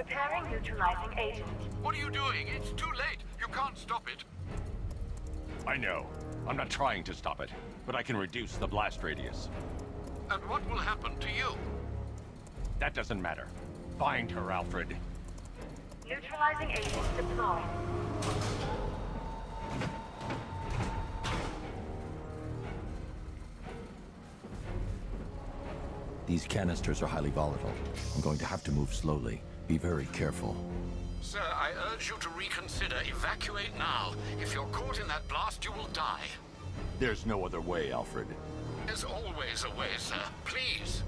Preparing neutralizing agent. What are you doing? It's too late. You can't stop it. I know. I'm not trying to stop it, but I can reduce the blast radius. And what will happen to you? That doesn't matter. Find her, Alfred. Neutralizing agent deployed. These canisters are highly volatile. I'm going to have to move slowly. Be very careful. Sir, I urge you to reconsider. Evacuate now. If you're caught in that blast, you will die. There's no other way, Alfred. There's always a way, sir. Please.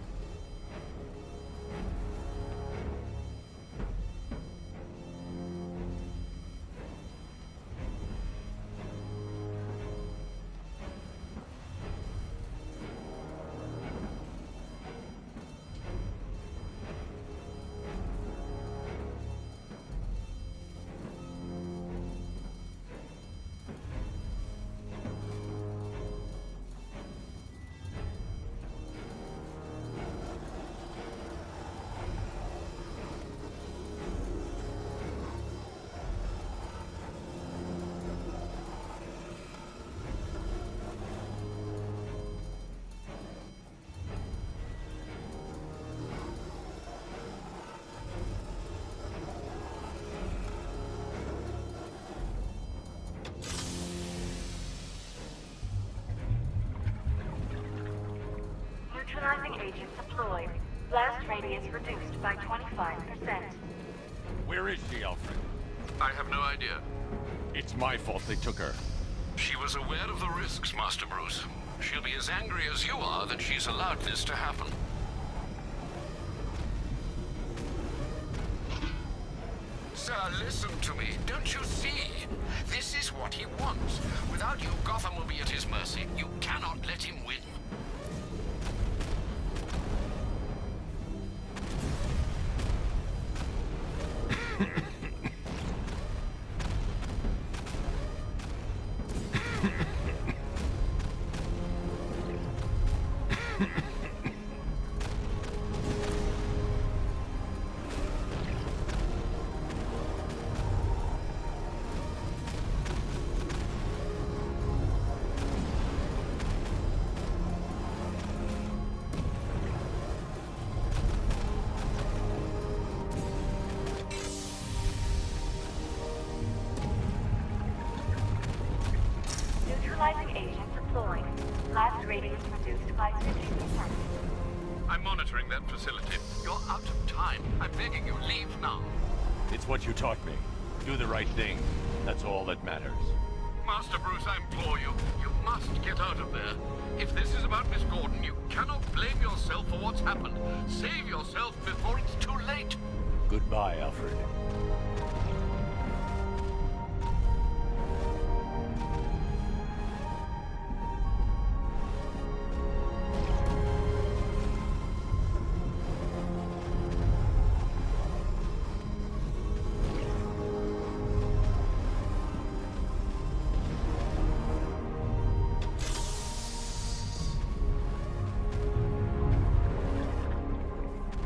Neutralizing agent deployed. Blast radius reduced by 25%. Where is she, Alfred? I have no idea. It's my fault they took her. She was aware of the risks, Master Bruce. She'll be as angry as you are that she's allowed this to happen. Sir, listen to me. Don't you see? This is what he wants. Without you, Gotham will be at his mercy. You cannot let him win. Neutralizing agent deployed. Blast radius reduced by 50%. I'm monitoring that facility. You're out of time. I'm begging you, leave now. It's what you taught me. Do the right thing. That's all that matters. Master Bruce, I implore you. You must get out of there. If this is about Miss Gordon, you cannot blame yourself for what's happened. Save yourself before it's too late. Goodbye, Alfred.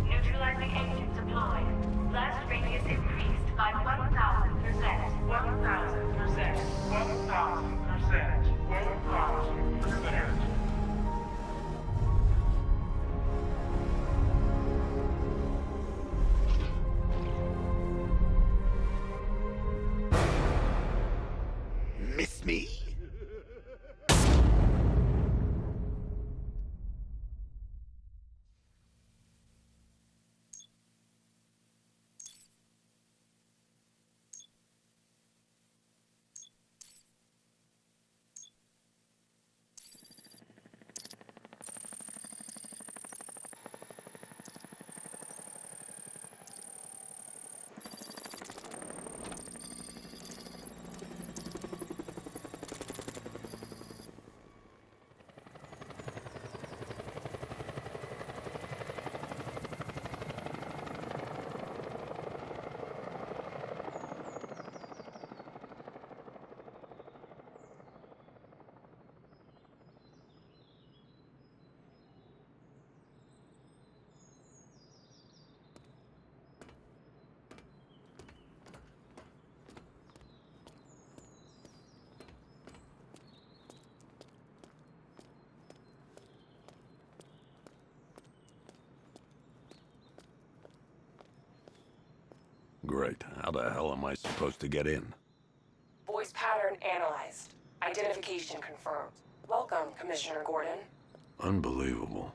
Neutralizing agent deployed. Blast radius increased by 1,000%. 1,000%. 1,000%. 1,000%. Miss me? right. How the hell am I supposed to get in? Voice pattern analyzed. Identification confirmed. Welcome, Commissioner Gordon. Unbelievable.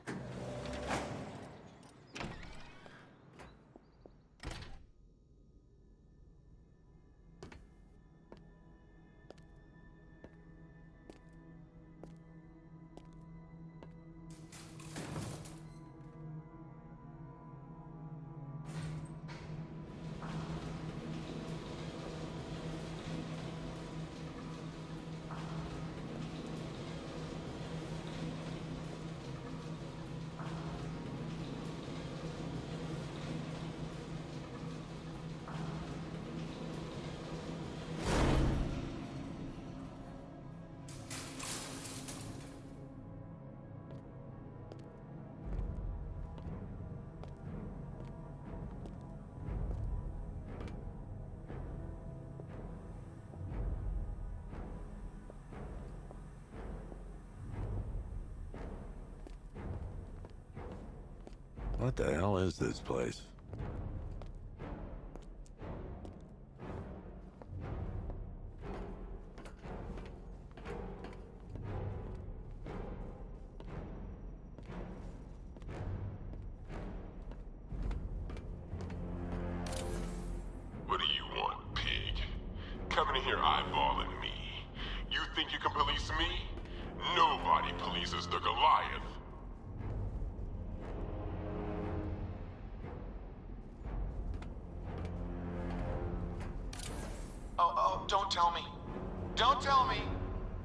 What the hell is this place? What do you want, pig? Coming in here eyeballing me. You think you can police me? Nobody polices the Goliath. Oh, don't tell me. Don't tell me.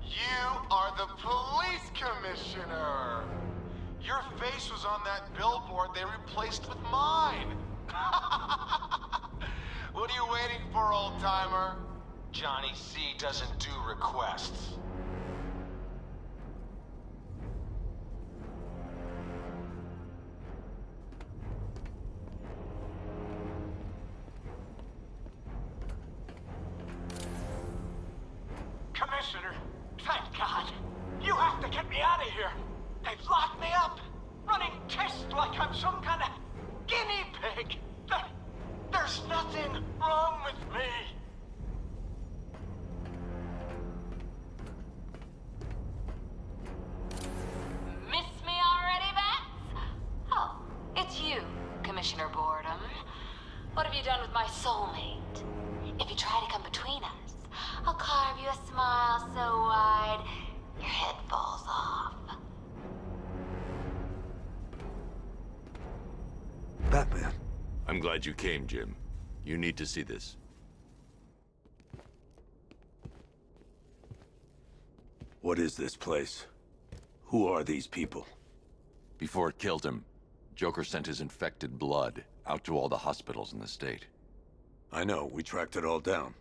You are the police commissioner. Your face was on that billboard they replaced with mine. What are you waiting for, old-timer? Johnny C doesn't do requests. Commissioner, thank God. You have to get me out of here. They've locked me up, running tests like I'm some kind of guinea pig. There's nothing wrong with me. Miss me already, Bats? Oh, it's you, Commissioner Boredom. What have you done with my soulmate? If you try to come between us, I'll carve you a smile so wide, your head falls off. Batman. I'm glad you came, Jim. You need to see this. What is this place? Who are these people? Before it killed him, Joker sent his infected blood out to all the hospitals in the state. I know, we tracked it all down.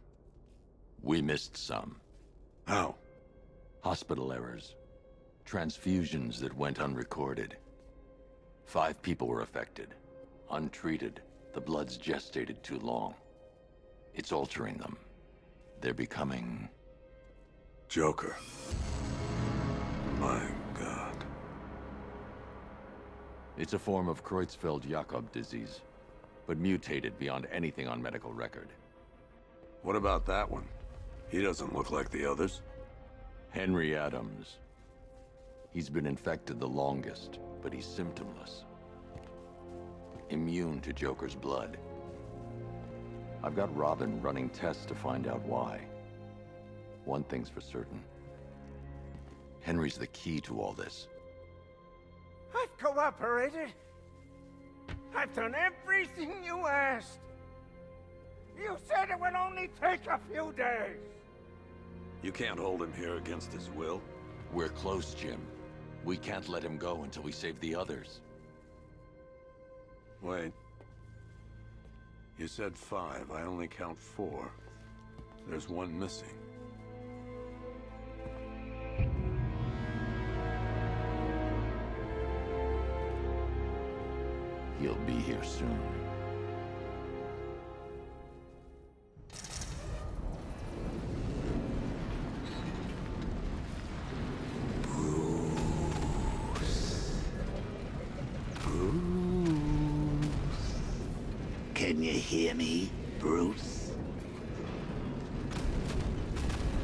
We missed some. How? Hospital errors. Transfusions that went unrecorded. 5 people were affected. Untreated, the blood's gestated too long. It's altering them. They're becoming... Joker. My God. It's a form of Creutzfeldt-Jakob disease, but mutated beyond anything on medical record. What about that one? He doesn't look like the others. Henry Adams. He's been infected the longest, but he's symptomless. Immune to Joker's blood. I've got Robin running tests to find out why. One thing's for certain. Henry's the key to all this. I've cooperated. I've done everything you asked. You said it would only take a few days. You can't hold him here against his will. We're close, Jim. We can't let him go until we save the others. Wait. You said 5. I only count 4. There's one missing. He'll be here soon. Can you hear me? Bruce?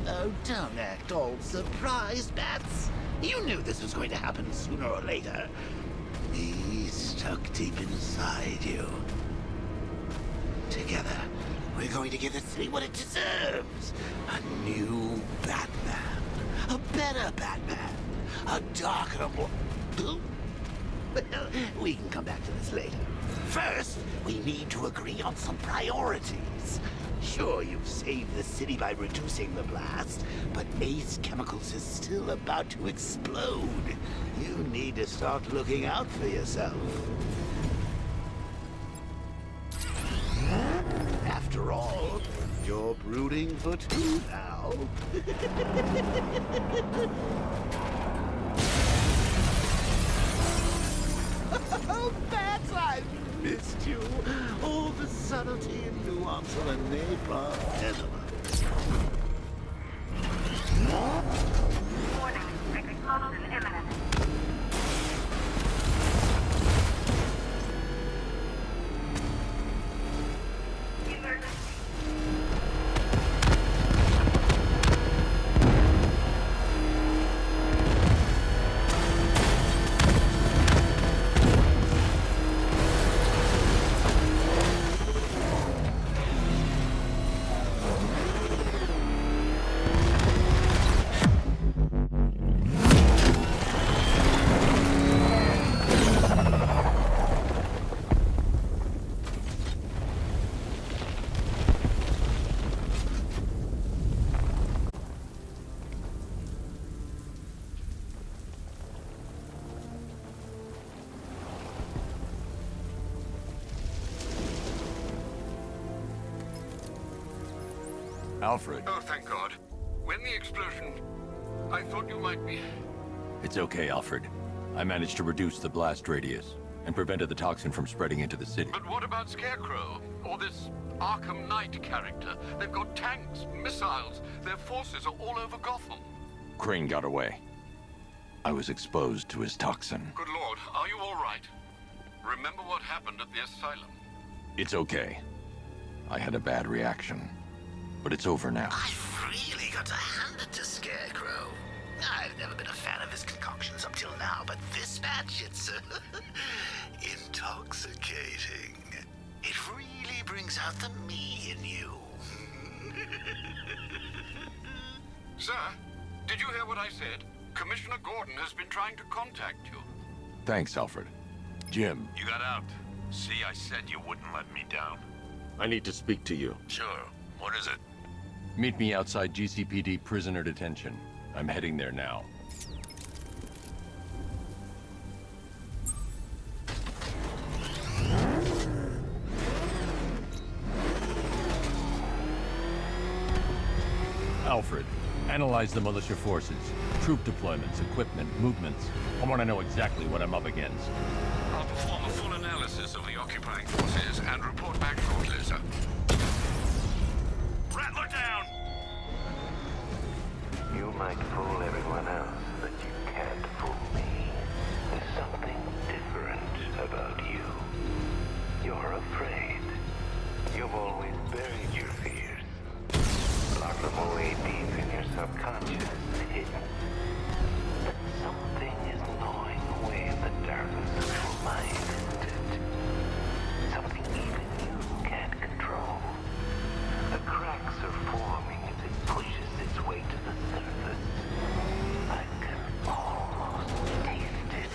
Oh, don't act all surprised, Bats. You knew this was going to happen sooner or later. He's stuck deep inside you. Together, we're going to give the city what it deserves. A new Batman. A better Batman. A darker, more... Well, we can come back to this later. First, we need to agree on some priorities. Sure, you've saved the city by reducing the blast, but Ace Chemicals is still about to explode. You need to start looking out for yourself. After all, you're brooding for two now. Oh, Bats, I've missed you. All the subtlety and nuance of a neighbor gentleman. Warning, explosion imminent. Emergency. Alfred. Oh, thank God. When the explosion... I thought you might be... It's okay, Alfred. I managed to reduce the blast radius and prevented the toxin from spreading into the city. But what about Scarecrow? Or this Arkham Knight character? They've got tanks, missiles. Their forces are all over Gotham. Crane got away. I was exposed to his toxin. Good Lord, are you all right? Remember what happened at the asylum? It's okay. I had a bad reaction. But it's over now. I've really got to hand it to Scarecrow. I've never been a fan of his concoctions up till now, but this batch, it's intoxicating. It really brings out the me in you. Sir, did you hear what I said? Commissioner Gordon has been trying to contact you. Thanks, Alfred. Jim. You got out. See, I said you wouldn't let me down. I need to speak to you. Sure. What is it? Meet me outside GCPD prisoner detention. I'm heading there now. Alfred, analyze the militia forces, troop deployments, equipment, movements. I want to know exactly what I'm up against. I'll perform a full analysis of the occupying forces and report back shortly, sir. Rattler down! You might fool everyone else, but you can't fool me. There's something different about you. You're afraid. You've always buried your fears. Locked them away deep in your subconscious, hidden. But something is gnawing away at the darkness of your mind, isn't it? Something even you can't control. The cracks are forming as it pushes its way to the surface. I can almost taste it.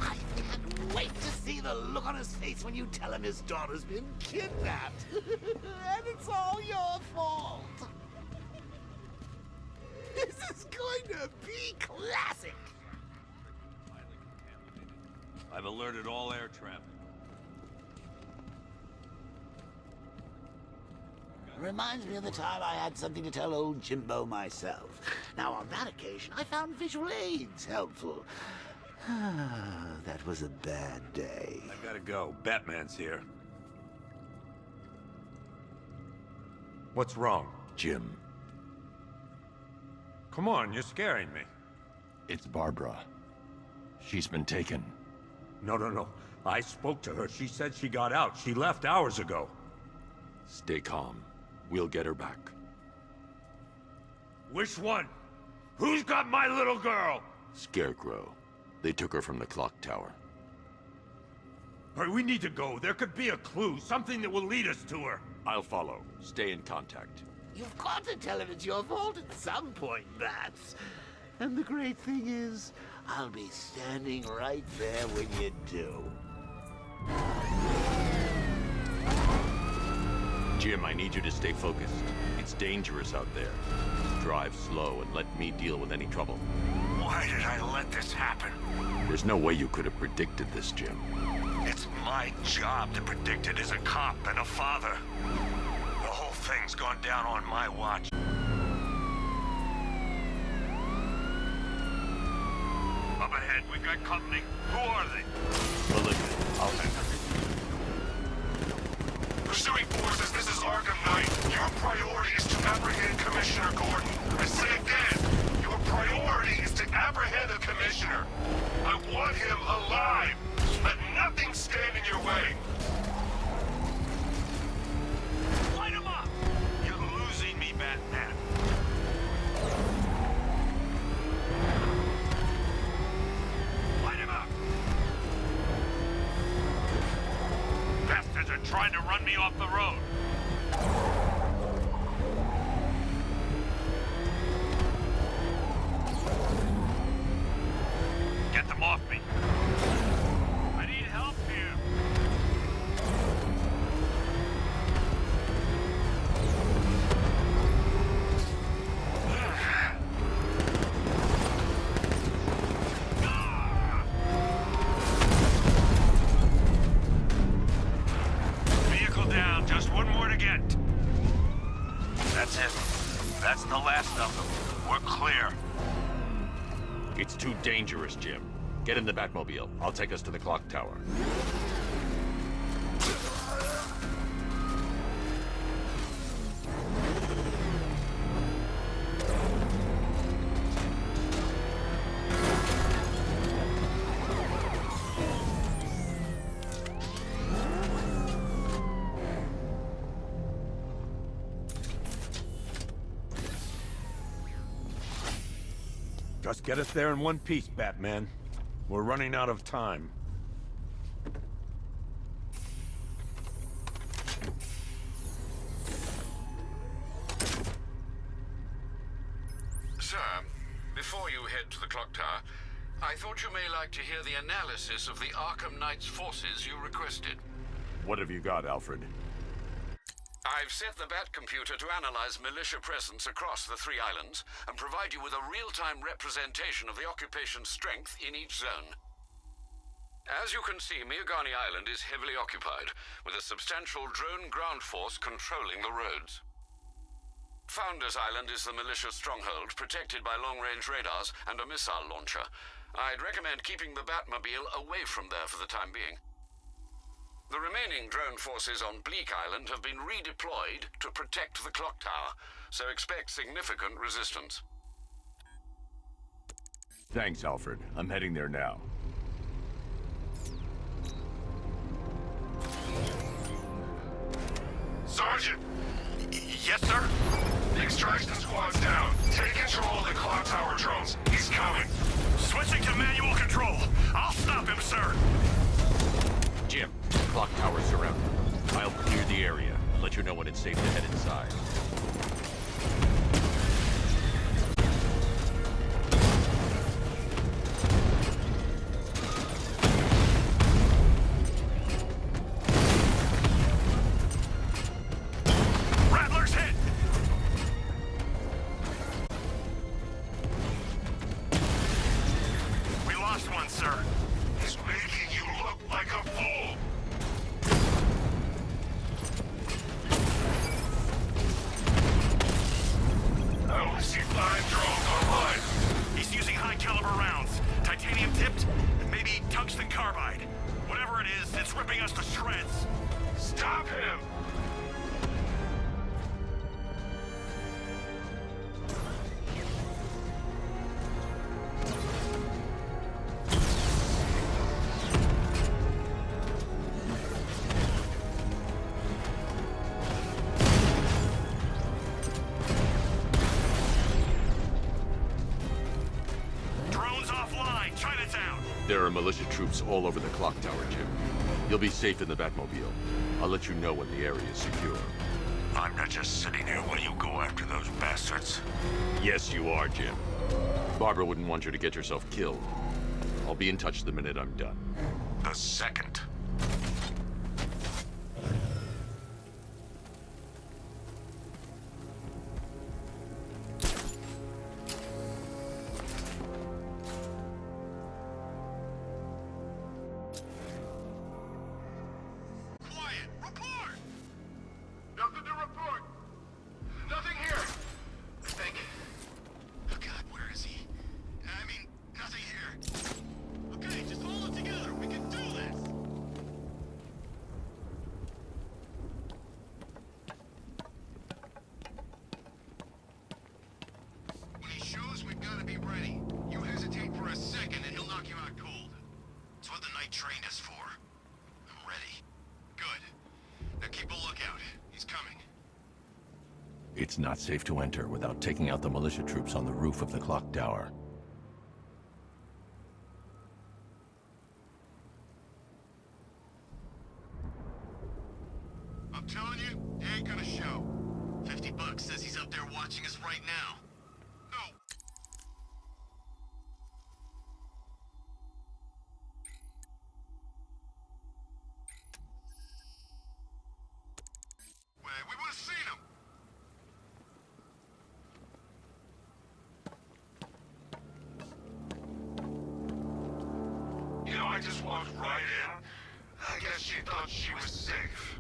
I can't wait to see the look on his face when you tell him his daughter's been kidnapped. And it's all your fault. This is going to be classic. I've alerted all air traffic. Reminds me of the time I had something to tell old Jimbo myself. Now, on that occasion, I found visual aids helpful. That was a bad day. I gotta go. Batman's here. What's wrong? Jim. Come on, you're scaring me. It's Barbara. She's been taken. No. I spoke to her. She said she got out. She left hours ago. Stay calm. We'll get her back. Which one? Who's got my little girl? Scarecrow. They took her from the clock tower. All right, we need to go. There could be a clue, something that will lead us to her. I'll follow. Stay in contact. You've got to tell him it's your fault at some point, Bats. And the great thing is, I'll be standing right there when you do. Jim, I need you to stay focused. It's dangerous out there. Drive slow and let me deal with any trouble. Why did I let this happen? There's no way you could have predicted this, Jim. It's my job to predict it as a cop and a father. The whole thing's gone down on my watch. Up ahead, we've got company. Who are they? Malignant. I'll handle it. Pursuing forces, this is Arkham Knight. Your priority is to apprehend Commissioner Gordon. I say again, your priority is to apprehend the Commissioner. I want him alive. Let nothing stand in your way. Light him up! You're losing me, Batman. Light him up! Bastards are trying to run me off the road. Get them off me. I need help here. Vehicle down. Just one more to get. That's it. That's the last of them. We're clear. It's too dangerous, Jim. Get in the Batmobile. I'll take us to the clock tower. Just get us there in one piece, Batman. We're running out of time. Sir, before you head to the clock tower, I thought you may like to hear the analysis of the Arkham Knight's forces you requested. What have you got, Alfred? I've set the Bat computer to analyze militia presence across the 3 islands and provide you with a real-time representation of the occupation's strength in each zone. As you can see, Miagani Island is heavily occupied, with a substantial drone ground force controlling the roads. Founders Island is the militia stronghold, protected by long-range radars and a missile launcher. I'd recommend keeping the Batmobile away from there for the time being. The remaining drone forces on Bleak Island have been redeployed to protect the clock tower, so expect significant resistance. Thanks, Alfred. I'm heading there now. Sergeant! Yes, sir? The extraction squad's down. Take control of the clock tower drones. He's coming. Switching to manual control. I'll stop him, sir. Jim, clock tower's surrounded. I'll clear the area and let you know when it's safe to head inside. Rattler's hit! We lost one, sir. He's making you look like a fool. I only see 5 drones online. He's using high-caliber rounds. Titanium-tipped, and maybe tungsten carbide. Whatever it is, it's ripping us to shreds. Stop him! There are militia troops all over the clock tower, Jim. You'll be safe in the Batmobile. I'll let you know when the area is secure. I'm not just sitting here while you go after those bastards. Yes, you are, Jim. Barbara wouldn't want you to get yourself killed. I'll be in touch the minute I'm done. The second. It's not safe to enter without taking out the militia troops on the roof of the clock tower. I'm telling you, he ain't gonna show. $50 says he's up there watching us right now. No. Wait, we would've seen him. You know, I just walked right in. I guess she thought she was safe.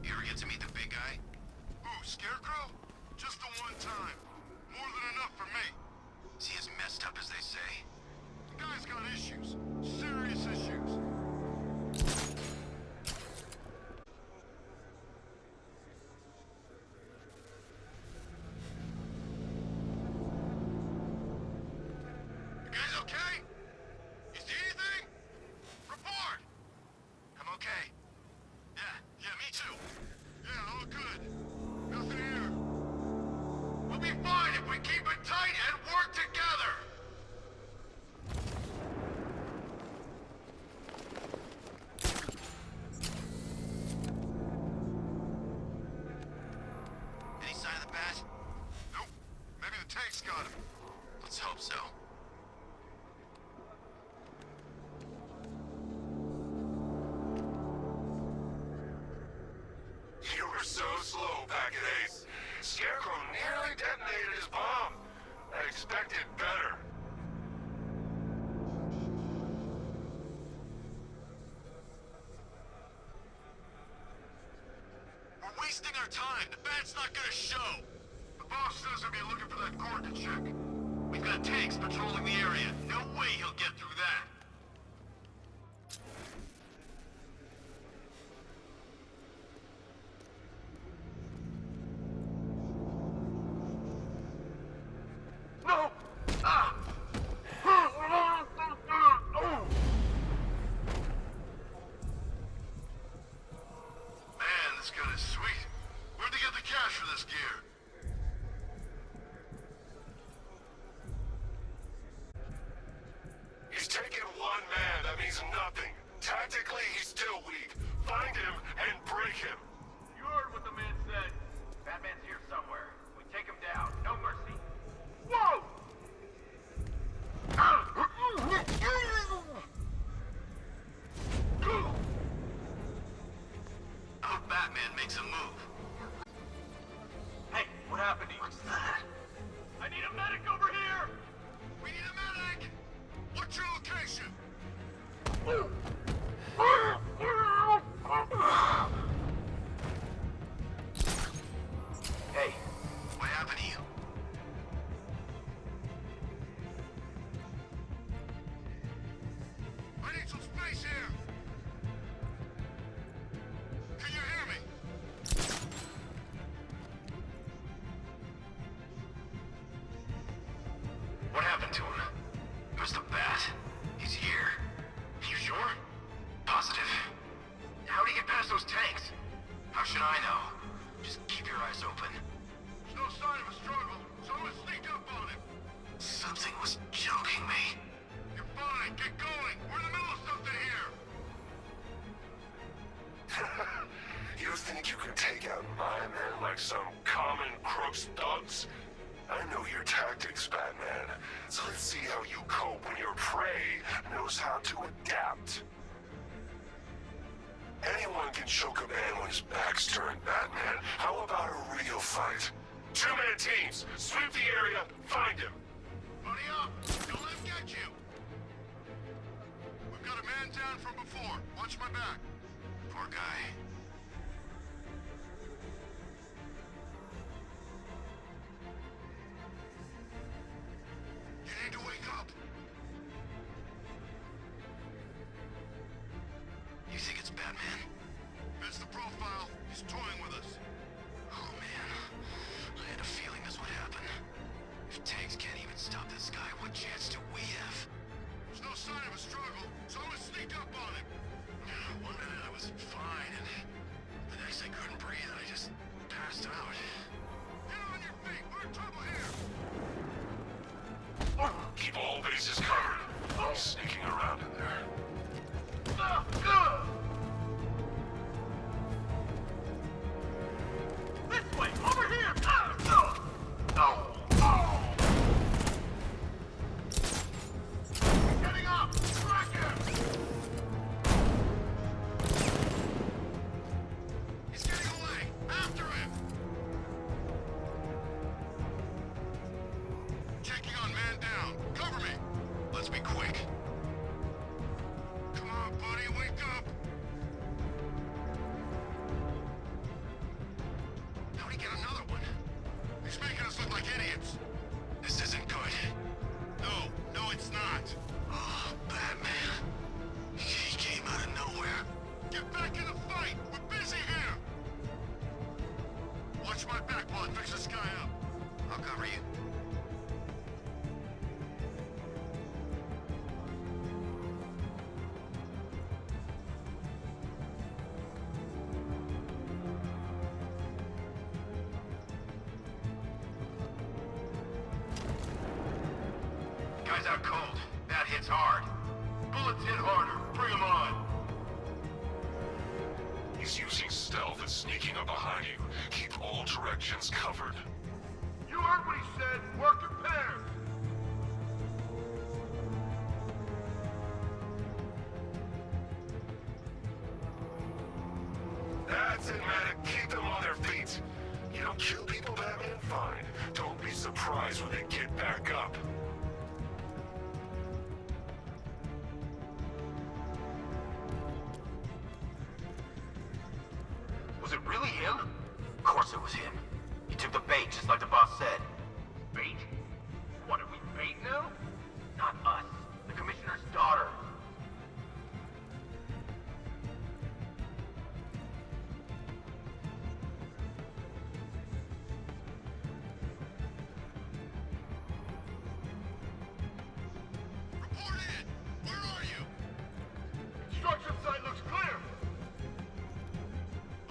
You ever get to meet the big guy? Who, Scarecrow? Just the one time. More than enough for me. Is he as messed up as they say? The guy's got issues. Serious issues. Got him. Let's hope so. You were so slow back at Ace. Scarecrow nearly detonated his bomb. I expected better. We're wasting our time. The bat's not gonna show. The boss says he'll be looking for that Gordon chick. We've got tanks patrolling the area. No way he'll get through that. No! Ah! Man, this gun is sweet. Where'd they get the cash for this gear? He's taken one man, that means nothing. Tactically, he's still weak. Find him and break him. You heard what the man said. Batman's here somewhere. We take him down. No mercy. Whoa! How Batman makes a move. Hey, what happened to you? What's that? I need a medic over here! We need a medic! What's your location? Hey, what happened to you? I need some space here! Can you hear me? What happened to him? It was the bat. He's here. You sure? Positive. How'd he get past those tanks? How should I know? Just keep your eyes open. There's no sign of a struggle. Someone sneaked up on him. Something was choking me. You're fine. Get going. We're in the middle of something here. You think you can take out my men like some common crooks thugs? I know your tactics, Batman. So let's see how you cope when your prey knows how to adapt. Anyone can choke a man when his back's turned, Batman. How about a real fight? Two-man teams. Sweep the area. Find him. Buddy up. Don't let him get you. We've got a man down from before. Watch my back. Poor guy. You need to wake up. You think it's Batman? That's the profile. He's toying with us. Oh, man. I had a feeling this would happen. If tanks can't even stop this guy, what chance do we have? There's no sign of a struggle. Someone sneaked up on him. One minute I was fine, and the next I couldn't breathe, and I just passed out. Get on your feet. We're in trouble here. Keep all bases covered. I'm sneaking around in there. This way! Over here! Getting up! Track him! He's getting away! After him! Taking on man down. Cover me! Let's be quick. Come on, buddy, wake up! How'd he get another one? He's making us look like idiots. This isn't good. No, it's not. Oh, Batman. He came out of nowhere. Get back in the fight! We're busy here! Watch my back while I fix this guy up. I'll cover you. Guy's out cold. That hits hard. Bullets hit harder. Bring him on. He's using stealth and sneaking up behind you. Keep all directions covered. You heard what he said. Work in pairs. That's it, man. Keep them on their feet. You don't kill people, Batman? Fine. Don't be surprised when they get back up. Was it really him? Of course it was him. He took the bait, just like the boss said. Bait? What, are we bait now? Not us. The Commissioner's daughter. Report in! Where are you? Construction site looks clear.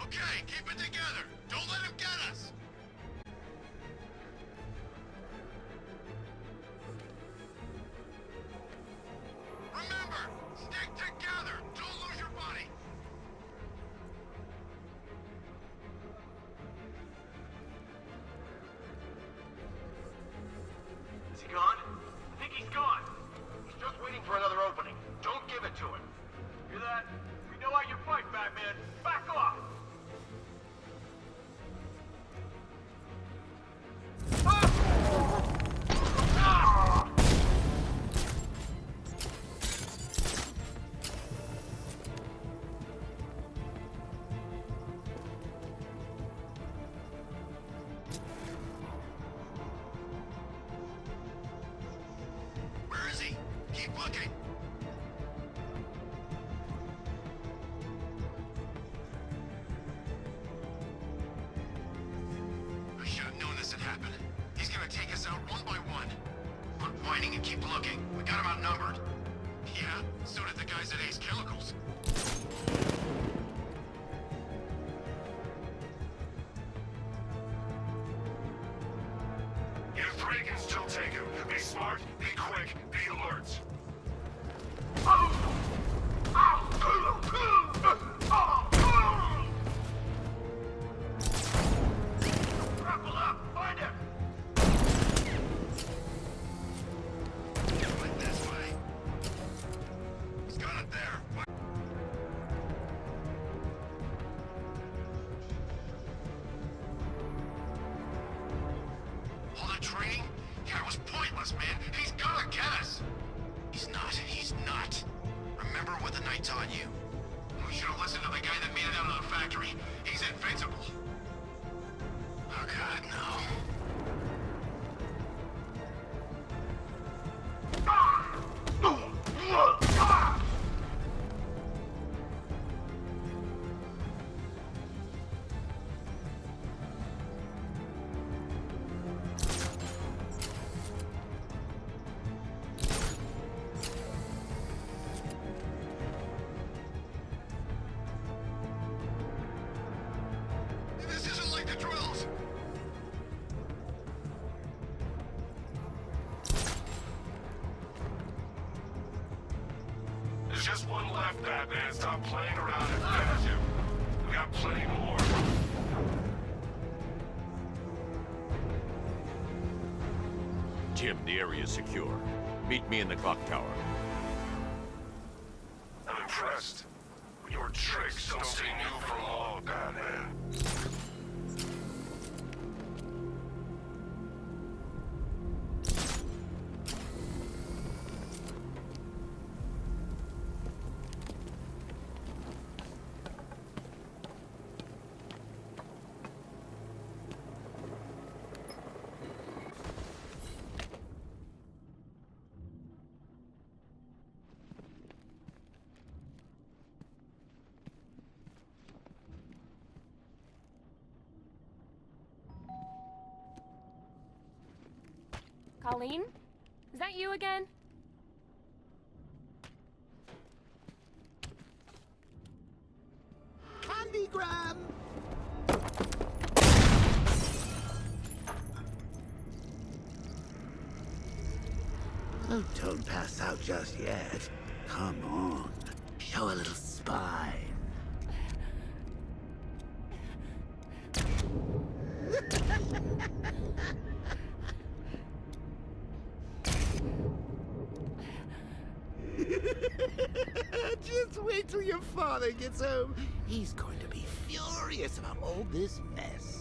Okay, keep it together. Don't let him get us. Remember, stick together. Don't lose your body. Is he gone? I think he's gone. He's just waiting for another opening. Don't give it to him. Hear that? We know how you fight, Batman. Back off! Where is he? Keep looking. I should have known this would happen. He's gonna take us out one by one. Quit whining and keep looking. We got him outnumbered. Yeah, so did the guys at Ace Chemicals. us, man. He's gonna get us. He's not. He's not. Remember what the Knight taught you. We should have listened to the guy that made it out of the factory. He's invincible. Oh God, no. This isn't like the drills. There's just one left, Batman. Stop playing around and finish him. We got plenty more. Jim, the area is secure. Meet me in the clock tower. I'm impressed. But your tricks don't stay new for long, Batman. Colleen? Is that you again? Candygram! Oh, don't pass out just yet. Come on. Show a little spine. Just wait till your father gets home. He's going to be furious about all this mess.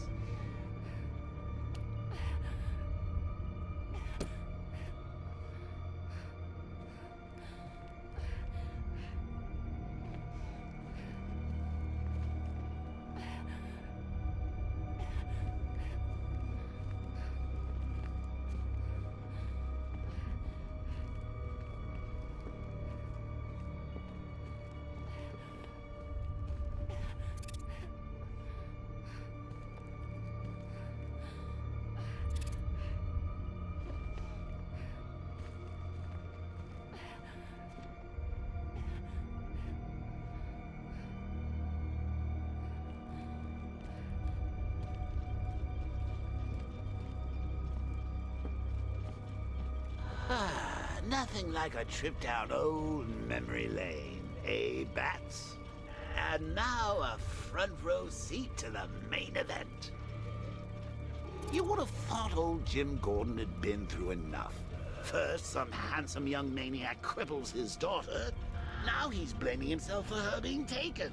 Nothing like a trip down old memory lane, eh, Bats? And now a front row seat to the main event. You would have thought old Jim Gordon had been through enough. First, some handsome young maniac cripples his daughter. Now he's blaming himself for her being taken.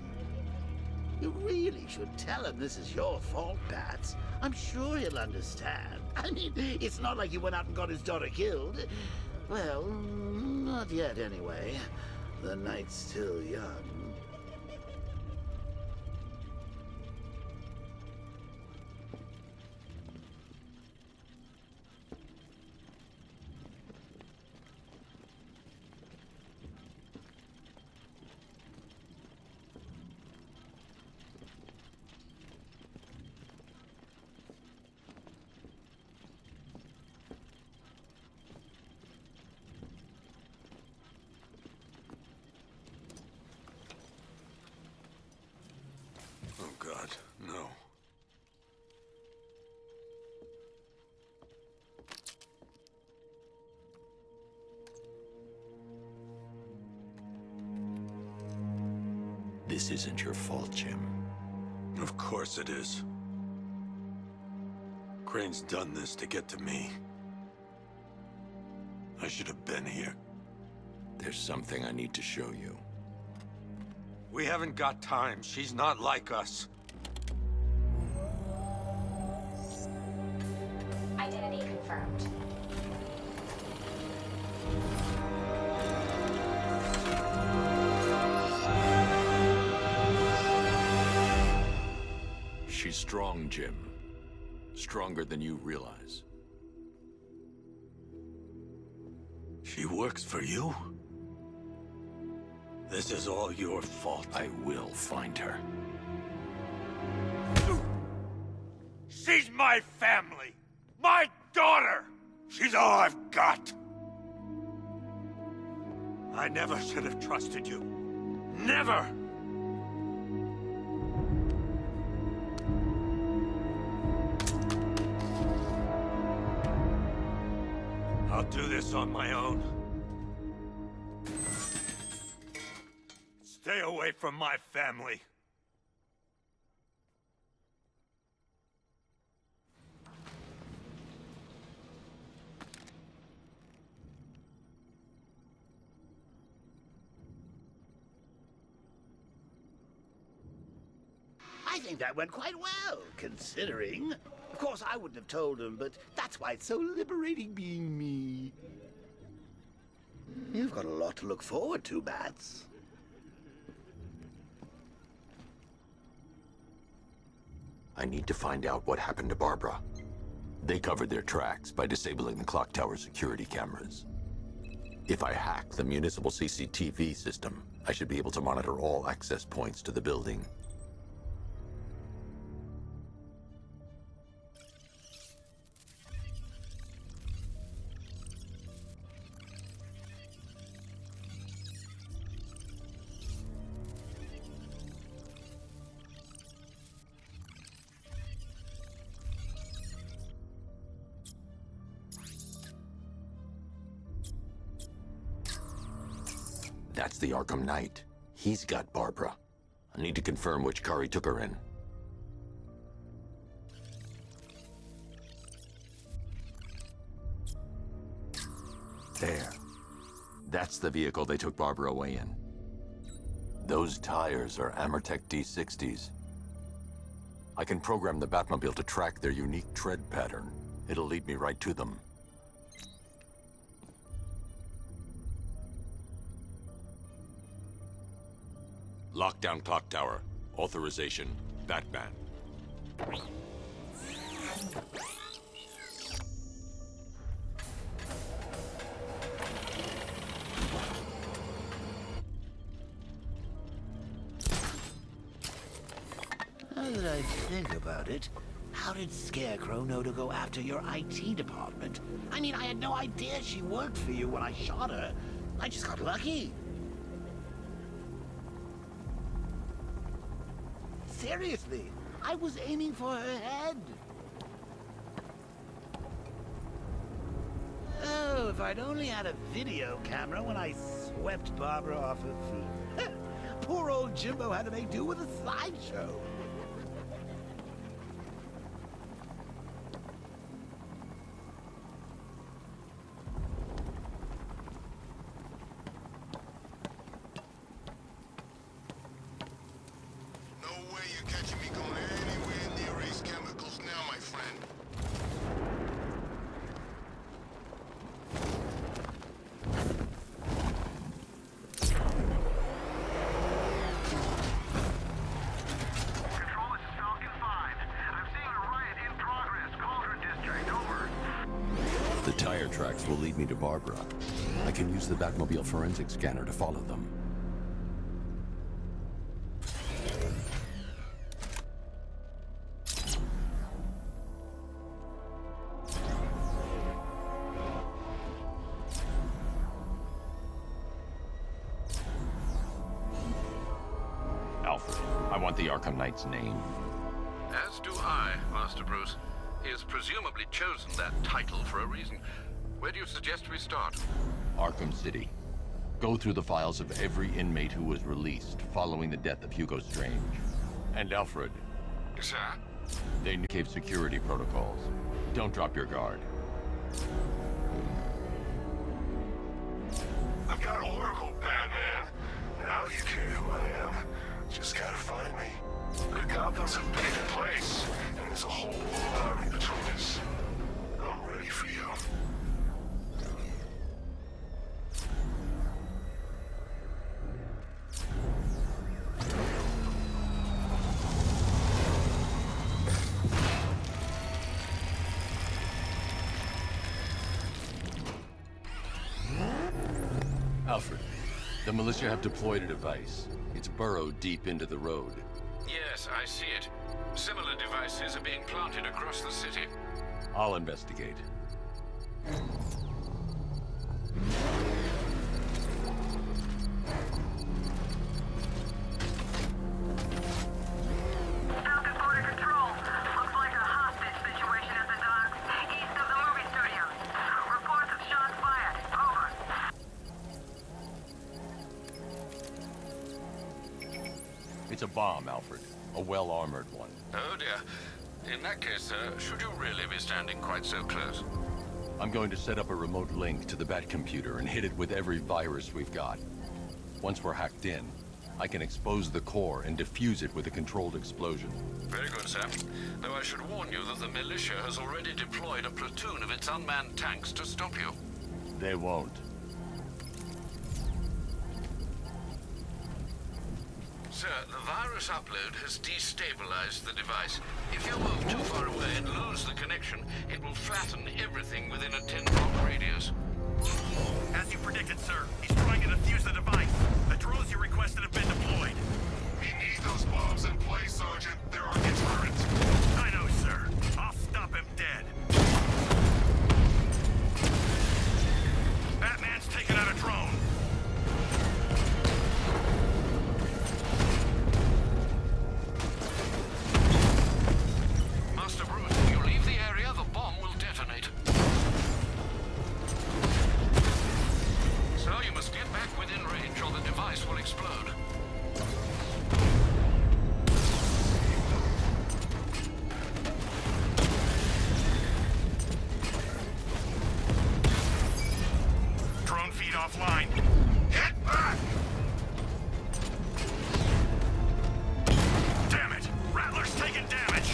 You really should tell him this is your fault, Bats. I'm sure he'll understand. I mean, it's not like you went out and got his daughter killed. Well, not yet anyway. The night's still young. Oh, God, no. This isn't your fault, Jim. Of course it is. Crane's done this to get to me. I should have been here. There's something I need to show you. We haven't got time. She's not like us. Identity confirmed. She's strong, Jim. Stronger than you realize. She works for you? This is all your fault. I will find her. She's my family! My daughter! She's all I've got! I never should have trusted you. Never! I'll do this on my own. Stay away from my family. I think that went quite well, considering. Of course, I wouldn't have told him, but that's why it's so liberating being me. You've got a lot to look forward to, Bats. I need to find out what happened to Barbara. They covered their tracks by disabling the clock tower security cameras. If I hack the municipal CCTV system, I should be able to monitor all access points to the building. That's the Arkham Knight. He's got Barbara. I need to confirm which car he took her in. There. That's the vehicle they took Barbara away in. Those tires are Amertech D60s. I can program the Batmobile to track their unique tread pattern. It'll lead me right to them. Lockdown clock tower. Authorization, Batman. Now that I think about it, how did Scarecrow know to go after your IT department? I mean, I had no idea she worked for you when I shot her. I just got lucky. Seriously, I was aiming for her head. Oh, if I'd only had a video camera when I swept Barbara off her feet. Poor old Jimbo had to make do with a slideshow. Catching me going anywhere near these chemicals now, my friend. Control, this is Falcon 5. I'm seeing a riot in progress. Cauldron District, over. The tire tracks will lead me to Barbara. I can use the Batmobile forensic scanner to follow them. Alfred, I want the Arkham Knight's name. As do I, Master Bruce. He has presumably chosen that title for a reason. Where do you suggest we start? Arkham City. Go through the files of every inmate who was released following the death of Hugo Strange. And Alfred. Sir? They cave security protocols. Don't drop your guard. I've got Oracle, Batman. Now you care who I am. Just gotta find me. The Gotham's a big place, and there's a whole army between us. I'm ready for you. The militia have deployed a device. It's burrowed deep into the road. Yes, I see it. Similar devices are being planted across the city. I'll investigate. Falcon Border Control. Looks like a hostage situation at the docks, east of the movie studios. Reports of shots fired. Over. It's a bomb, Alfred. A well-armored one. Oh dear. In that case, sir, should you really be standing quite so close? I'm going to set up a remote link to the Bat computer and hit it with every virus we've got. Once we're hacked in, I can expose the core and defuse it with a controlled explosion. Very good, sir. Though I should warn you that the militia has already deployed a platoon of its unmanned tanks to stop you. They won't. Sir, the virus upload has destabilized the device. If you move too far away and lose the connection, it will flatten everything within a 10-block radius. As you predicted, sir, he's trying to defuse the device. The drones you requested have been deployed. We need those bombs in place, Sergeant. They're our deterrent. I know, sir. I'll stop him dead. Batman's taken out a drone. Master Bruin, you leave the area, the bomb will detonate. So you must get back within range or the device will explode. Drone feed offline. Get back! Damn it! Rattler's taking damage!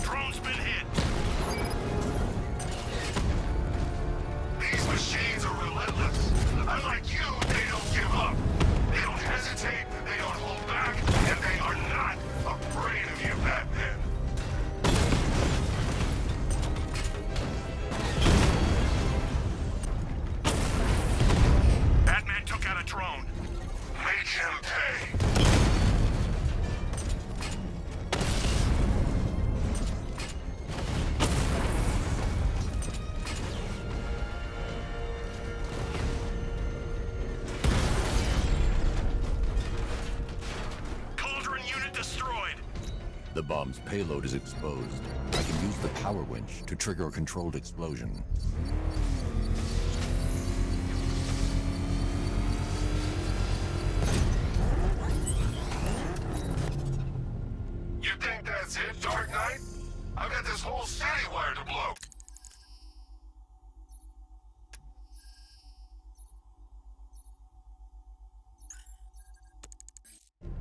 Drone's been hit. These machines are relentless. Unlike you, they don't give up. They don't hesitate, they don't hold back, and they are not afraid of you, Batman. Batman took out a drone. Make him pay. Cauldron unit destroyed. The bomb's payload is exposed. I can use the power winch to trigger a controlled explosion. You think that's it, Dark Knight? I've got this whole city wired to blow.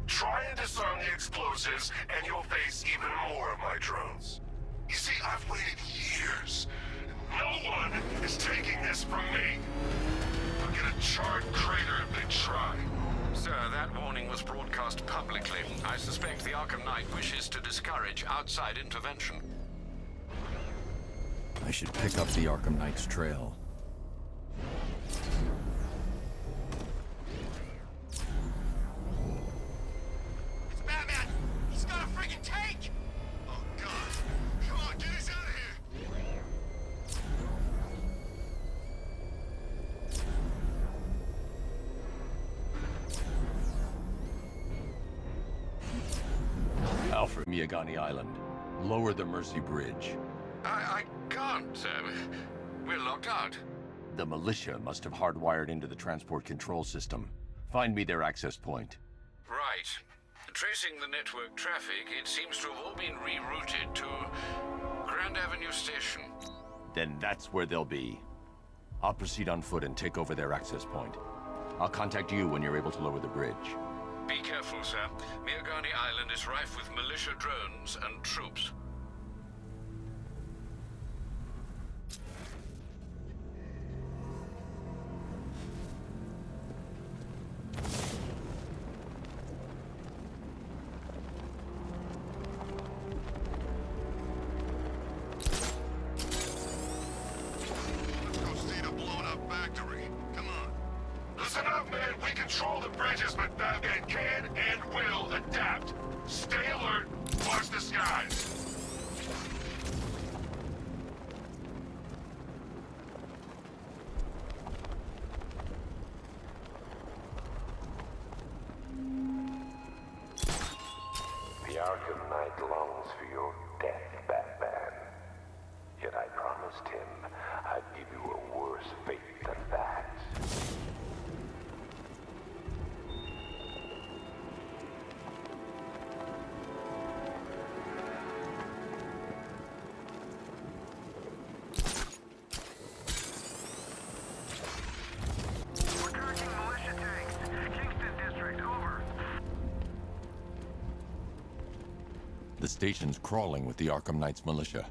Try and disarm the explosives, and you'll face even more of my drones. You see, I've waited years. No one is taking this from me. I'll get a charred crater if they try. Sir, that warning was broadcast publicly. I suspect the Arkham Knight wishes to discourage outside intervention. I should pick up the Arkham Knight's trail. It's Batman! He's got a friggin' tank! Oh, God. Come on, get us out of here! Alfred, Miyagani Island. Lower the Mercy Bridge. I can't, sir. We're locked out. The militia must have hardwired into the transport control system. Find me their access point. Right. Tracing the network traffic, it seems to have all been rerouted to Grand Avenue Station. Then that's where they'll be. I'll proceed on foot and take over their access point. I'll contact you when you're able to lower the bridge. Be careful, sir. Miyagani Island is rife with militia drones and troops. longs for your death, Batman. Yet I promised him I'd give you a worse fate than that. We're tracking militia tanks. Kingston District, over. The station's crawling with the Arkham Knight's militia.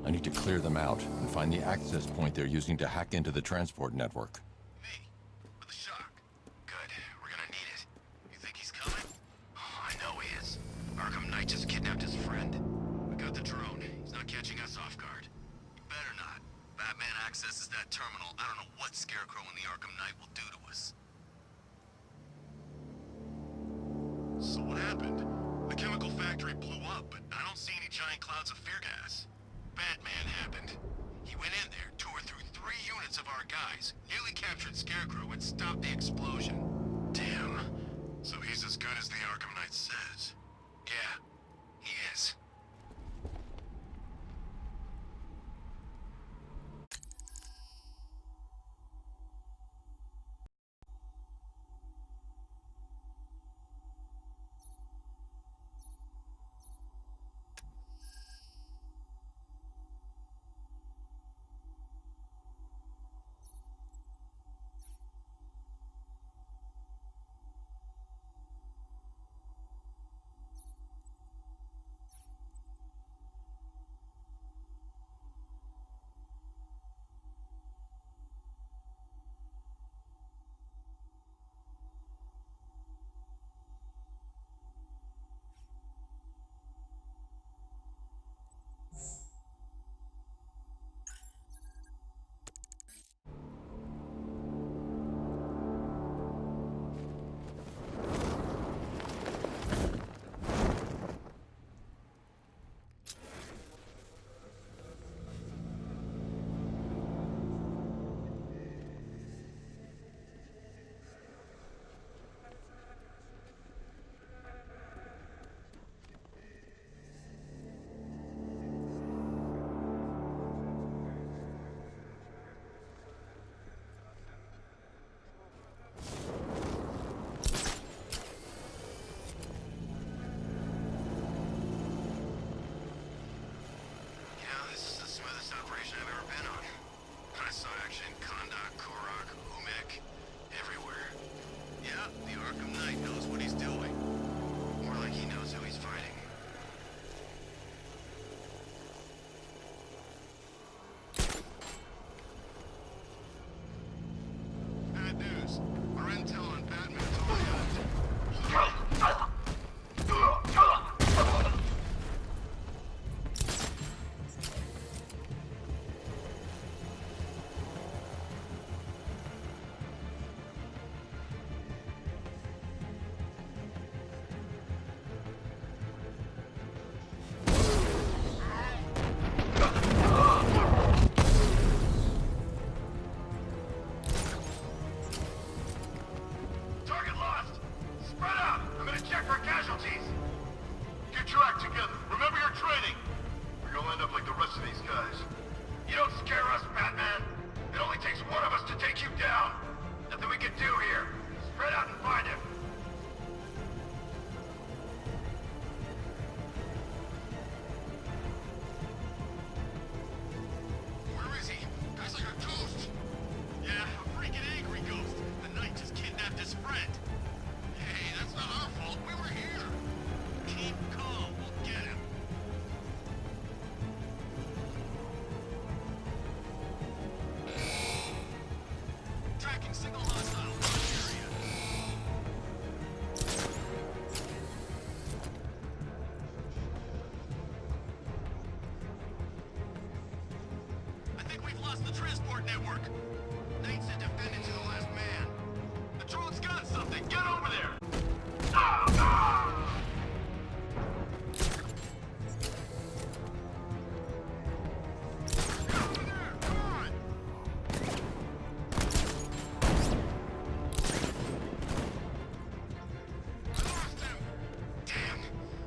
I need to clear them out and find the access point they're using to hack into the transport network. Me? With the shock. Good. We're gonna need it. You think he's coming? Oh, I know he is. Arkham Knight just kidnapped his friend. We got the drone. He's not catching us off guard. You better not. Batman accesses that terminal. I don't know what Scarecrow and the Arkham Knight will do to us. So what happened? The chemical factory blew up, but I don't see any giant clouds of fear gas. Batman happened. He went in there, tore through 3 units of our guys, nearly captured Scarecrow, and stopped the explosion. Damn. So he's as good as the Arkham Knight says. Yeah, he is.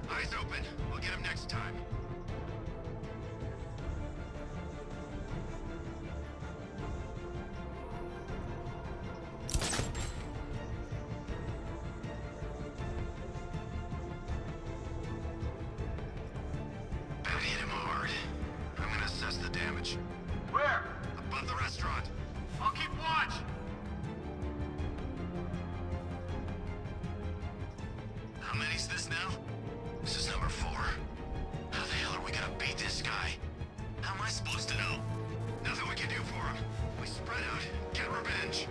Eyes open. We'll get him next. time. That hit him hard. I'm gonna assess the damage. Where? Above the restaurant. I'll keep watch! How many's this now? This is number 4. How the hell are we gonna beat this guy? How am I supposed to know? Nothing we can do for him. We spread out, get revenge.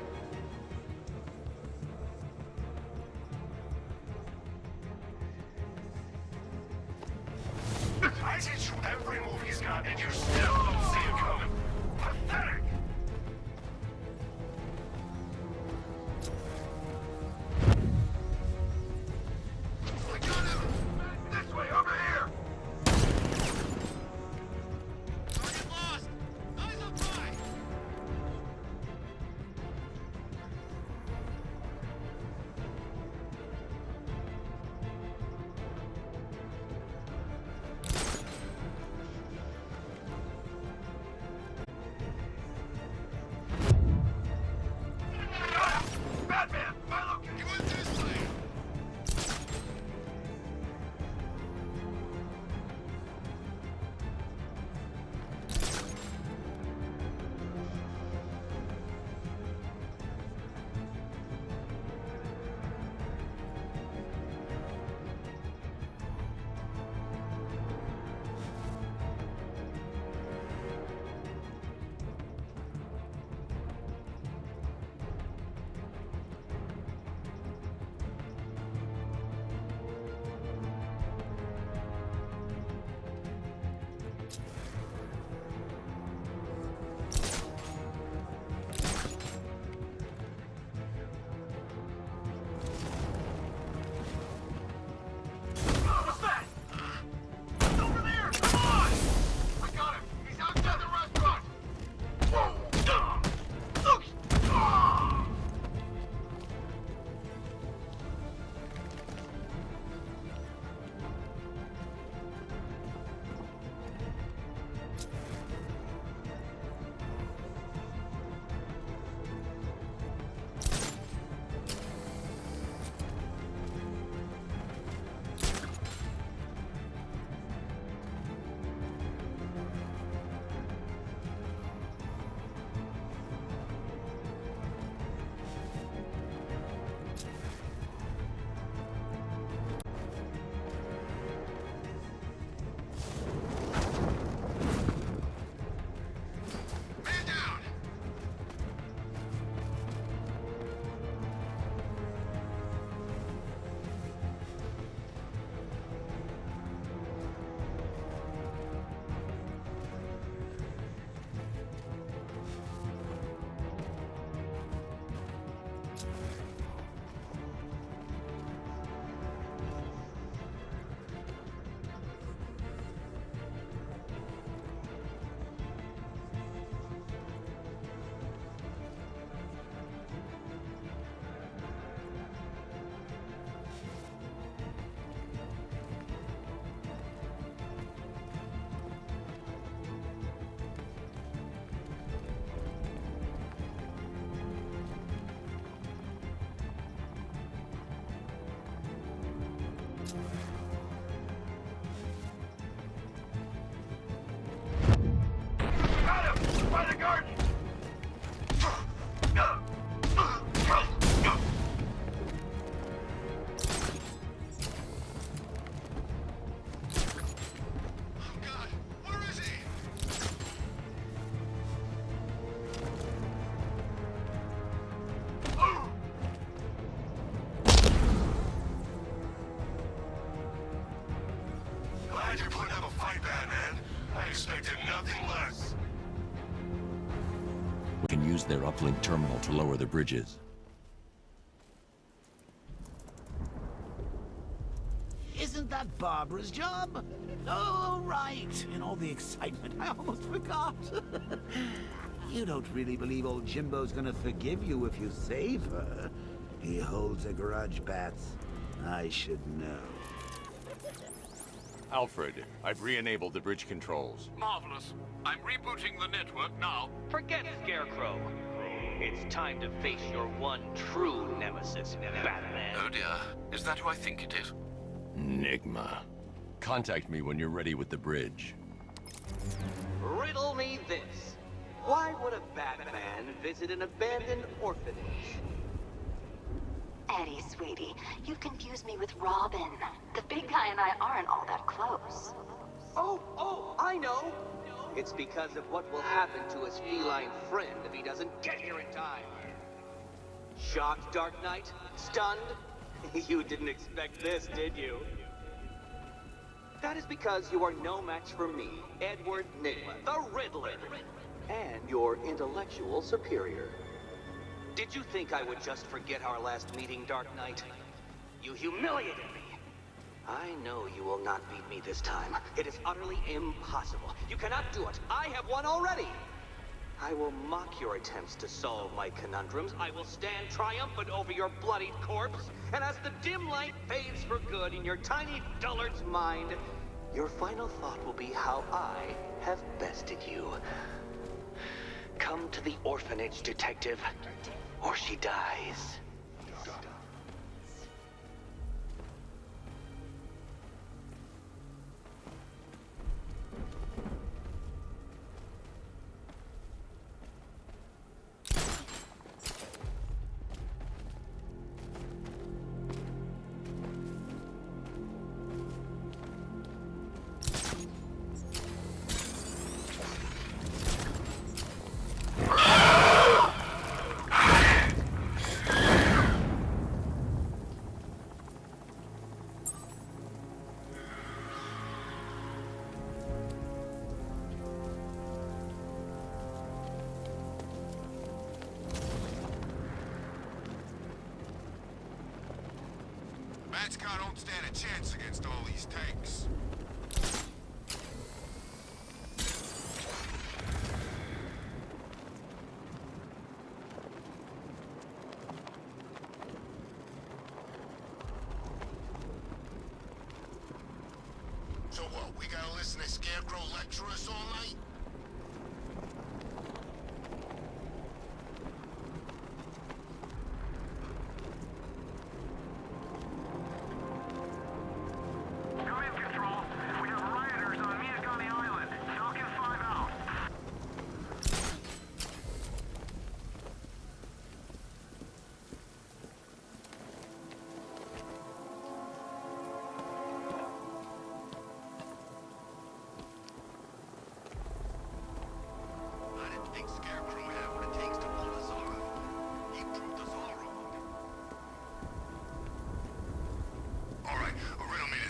I teach you every move he's got, and you still don't see it coming. Pathetic! I got him! This way, over here! Target lost! Eyes on high! Batman! My location! He went this way! What's that? Over there! Come on! I got him! He's outside the restaurant! Look! Man down! Got him! By the garden! Oh God! Where is he? Glad you're putting up a fight, Batman. I expected nothing less. We can use their uplink terminal to lower the bridges. Isn't that Barbara's job? Oh, right. In all the excitement, I almost forgot. You don't really believe old Jimbo's gonna forgive you if you save her. He holds a grudge, Bats. I should know. Alfred, I've re-enabled the bridge controls. Marvelous. I'm rebooting the network now. Forget Scarecrow. It's time to face your one true nemesis, Batman. Oh dear. Is that who I think it is? Enigma. Contact me when you're ready with the bridge. Riddle me this. Why would a Batman visit an abandoned orphanage? Eddie, sweetie, you've confused me with Robin. The big guy and I aren't all that close. Oh, I know! It's because of what will happen to his feline friend if he doesn't get here in time. Shocked, Dark Knight? Stunned? You didn't expect this, did you? That is because you are no match for me, Edward Nigma, the Riddler, and your intellectual superior. Did you think I would just forget our last meeting, Dark Knight? You humiliated me. I know you will not beat me this time. It is utterly impossible. You cannot do it. I have won already. I will mock your attempts to solve my conundrums. I will stand triumphant over your bloodied corpse. And as the dim light fades for good in your tiny dullard's mind, your final thought will be how I have bested you. Come to the orphanage, detective, or she dies. Bat's-Car don't stand a chance against all these tanks. So what, we gotta listen to Scarecrow lecture us all night?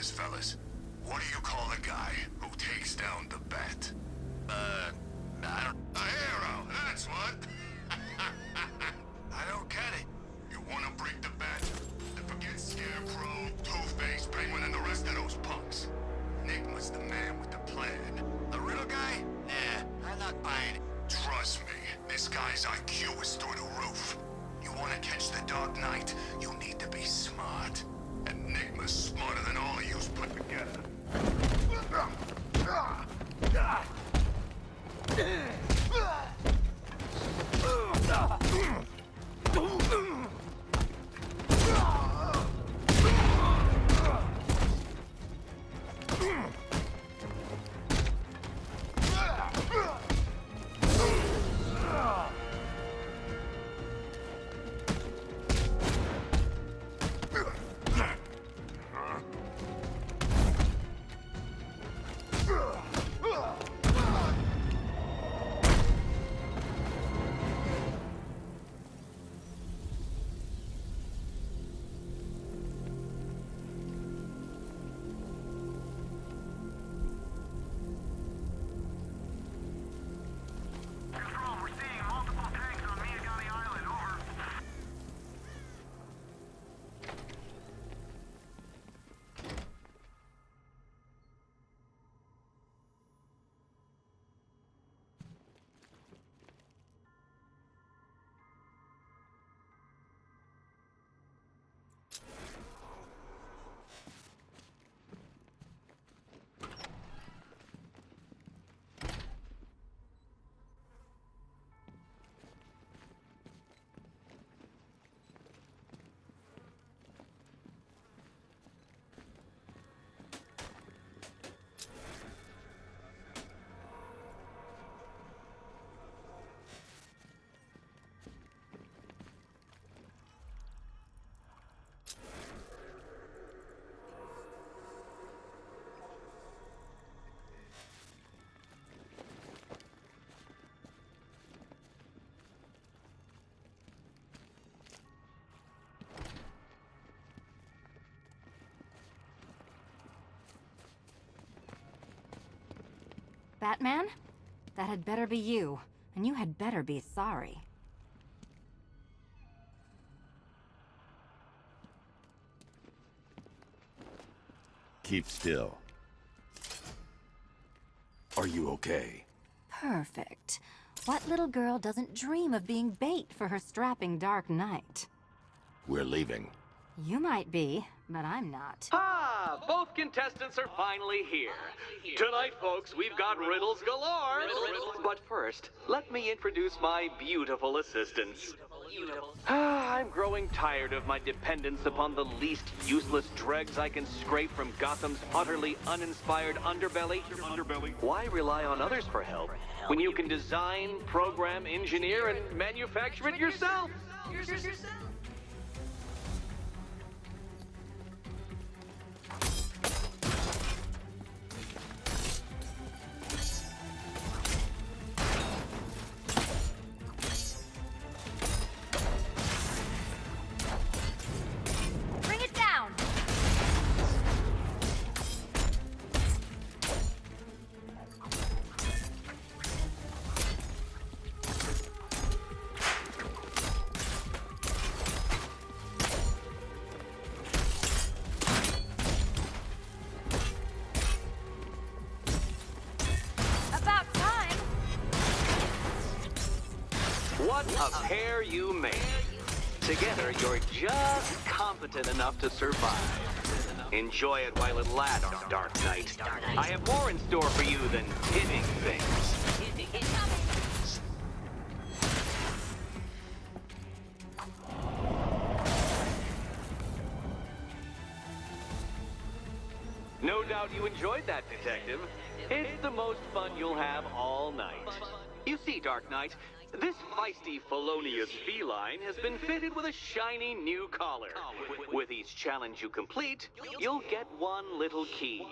Fellas, what do you call the guy who takes down the Bat? I don't... A hero, that's what! I don't get it. You wanna break the Bat? Then forget Scarecrow, Two-Face, Penguin, and the rest of those punks. Enigma's the man with the plan. The Riddle guy? Nah, I'm not buying it. Trust me, this guy's IQ is through the roof. You wanna catch the Dark Knight, you need to be smart. Enigma's smarter than all of yous put together. Batman? That had better be you, and you had better be sorry. Keep still. Are you okay? Perfect. What little girl doesn't dream of being bait for her strapping Dark Knight? We're leaving. You might be, but I'm not. Ah, both contestants are finally here. Tonight, folks, we've got riddles galore. But first, let me introduce my beautiful assistants. I'm growing tired of my dependence upon the least useless dregs I can scrape from Gotham's utterly uninspired underbelly. Why rely on others for help when you can design, program, engineer, and manufacture it yourself? Bring it down! About time! What a pair you make. Together, you're just competent enough to survive. Enjoy it while it lasts, Dark Knight. I have more in store for you than hitting things. No doubt you enjoyed that, Detective. It's the most fun you'll have all night. You see, Dark Knight, this feisty, felonious feline has been fitted with a shiny new collar. With each challenge you complete, you'll get one little key.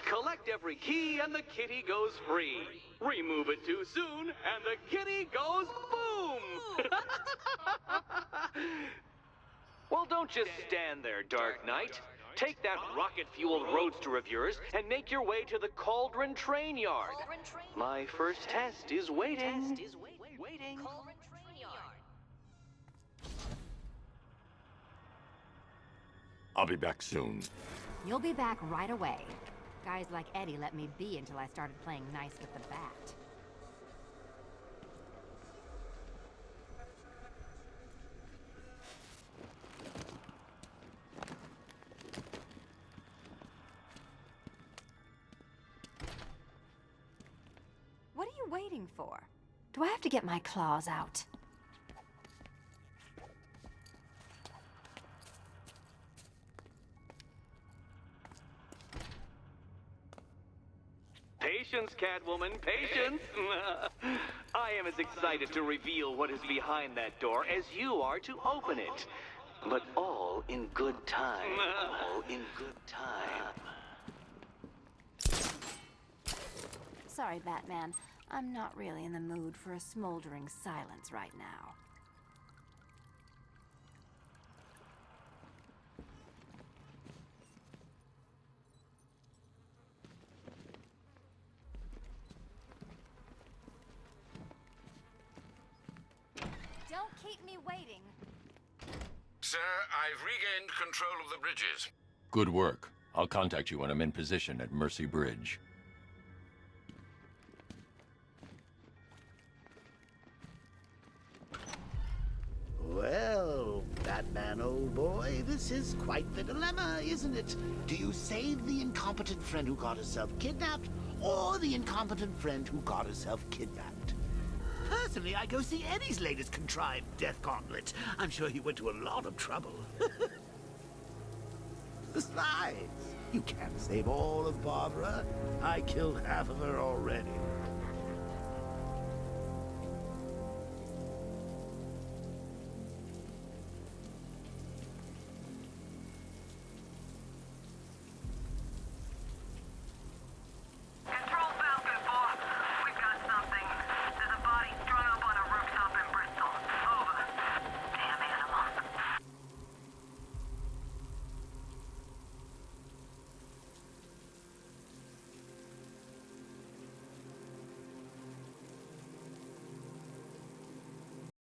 Collect every key and the kitty goes free. Remove it too soon and the kitty goes boom! Well, don't just stand there, Dark Knight. Take that rocket-fueled roadster of yours and make your way to the Cauldron Train Yard. My first test is waiting. I'll be back soon. You'll be back right away. Guys like Eddie let me be until I started playing nice with the bat. What are you waiting for? Do I have to get my claws out? Patience, Catwoman, patience! I am as excited to reveal what is behind that door as you are to open it. But all in good time. All in good time. Sorry, Batman. I'm not really in the mood for a smoldering silence right now. Don't keep me waiting. Sir, I've regained control of the bridges. Good work. I'll contact you when I'm in position at Mercy Bridge. Well, Batman, old boy, this is quite the dilemma, isn't it? Do you save the incompetent friend who got herself kidnapped, or the incompetent friend who got herself kidnapped? Personally, I go see Eddie's latest contrived death gauntlet. I'm sure he went to a lot of trouble. Besides, you can't save all of Barbara. I killed half of her already.